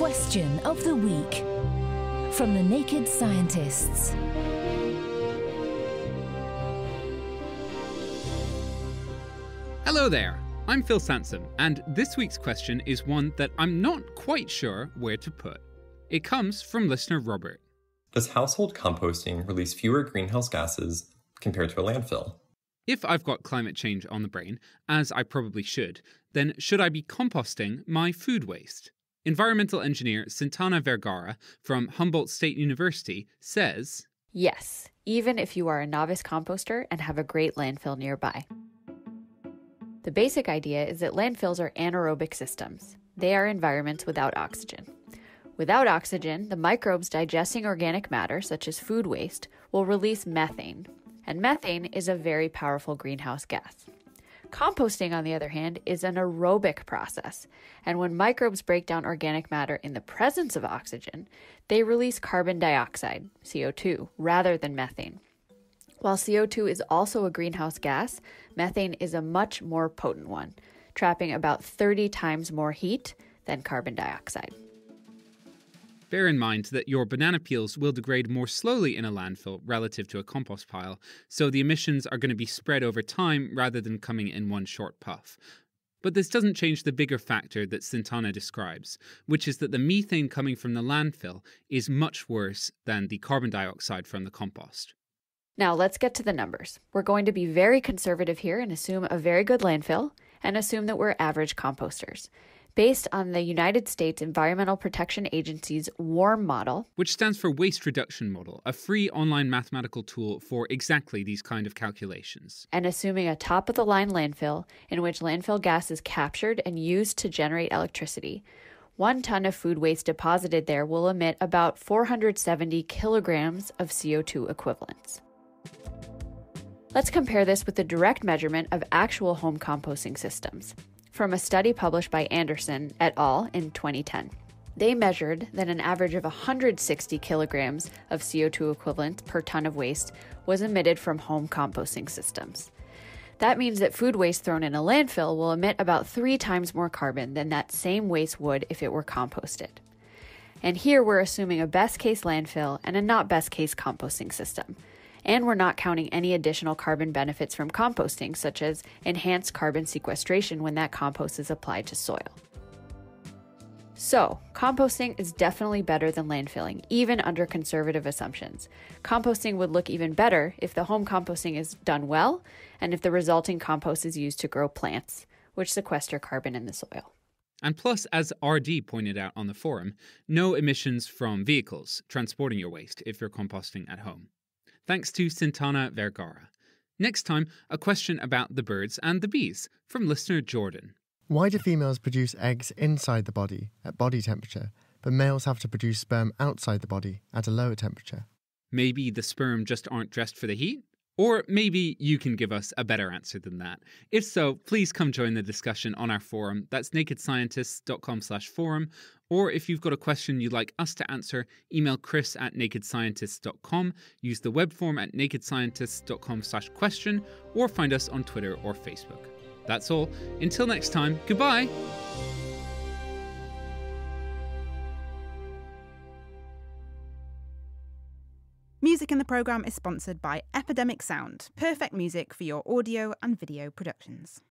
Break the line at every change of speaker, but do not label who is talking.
Question of the week from the Naked Scientists.
Hello there, I'm Phil Sansom, and this week's question is one that I'm not quite sure where to put. It comes from listener Robert.
Does household composting release fewer greenhouse gases compared to a landfill?
If I've got climate change on the brain, as I probably should, then should I be composting my food waste? Environmental engineer Santana Vergara from Humboldt State University says,
Yes, even if you are a novice composter and have a great landfill nearby. The basic idea is that landfills are anaerobic systems. They are environments without oxygen. Without oxygen, the microbes digesting organic matter, such as food waste, will release methane. And methane is a very powerful greenhouse gas. Composting, on the other hand, is an aerobic process, and when microbes break down organic matter in the presence of oxygen, they release carbon dioxide, CO2, rather than methane. While CO2 is also a greenhouse gas, methane is a much more potent one, trapping about 30 times more heat than carbon dioxide.
Bear in mind that your banana peels will degrade more slowly in a landfill relative to a compost pile, so the emissions are going to be spread over time rather than coming in one short puff. But this doesn't change the bigger factor that Santana describes, which is that the methane coming from the landfill is much worse than the carbon dioxide from the compost.
Now let's get to the numbers. We're going to be very conservative here and assume a very good landfill and assume that we're average composters. Based on the United States Environmental Protection Agency's WARM model,
which stands for Waste Reduction Model, a free online mathematical tool for exactly these kind of calculations.
And assuming a top-of-the-line landfill in which landfill gas is captured and used to generate electricity, 1 ton of food waste deposited there will emit about 470 kilograms of CO2 equivalents. Let's compare this with the direct measurement of actual home composting systems from a study published by Anderson et al. In 2010. They measured that an average of 160 kilograms of CO2 equivalent per ton of waste was emitted from home composting systems. That means that food waste thrown in a landfill will emit about 3 times more carbon than that same waste would if it were composted. And here we're assuming a best-case landfill and a not best-case composting system. And we're not counting any additional carbon benefits from composting, such as enhanced carbon sequestration when that compost is applied to soil. So, composting is definitely better than landfilling, even under conservative assumptions. Composting would look even better if the home composting is done well, and if the resulting compost is used to grow plants, which sequester carbon in the soil.
And plus, as RD pointed out on the forum, no emissions from vehicles transporting your waste if you're composting at home. Thanks to Santana Vergara. Next time, a question about the birds and the bees from listener Jordan.
Why do females produce eggs inside the body at body temperature, but males have to produce sperm outside the body at a lower temperature?
Maybe the sperm just aren't dressed for the heat? Or maybe you can give us a better answer than that. If so, please come join the discussion on our forum. That's nakedscientists.com/forum. Or if you've got a question you'd like us to answer, email chris@nakedscientists.com, use the web form at nakedscientists.com/question, or find us on Twitter or Facebook. That's all. Until next time, goodbye!
Music in the programme is sponsored by Epidemic Sound, perfect music for your audio and video productions.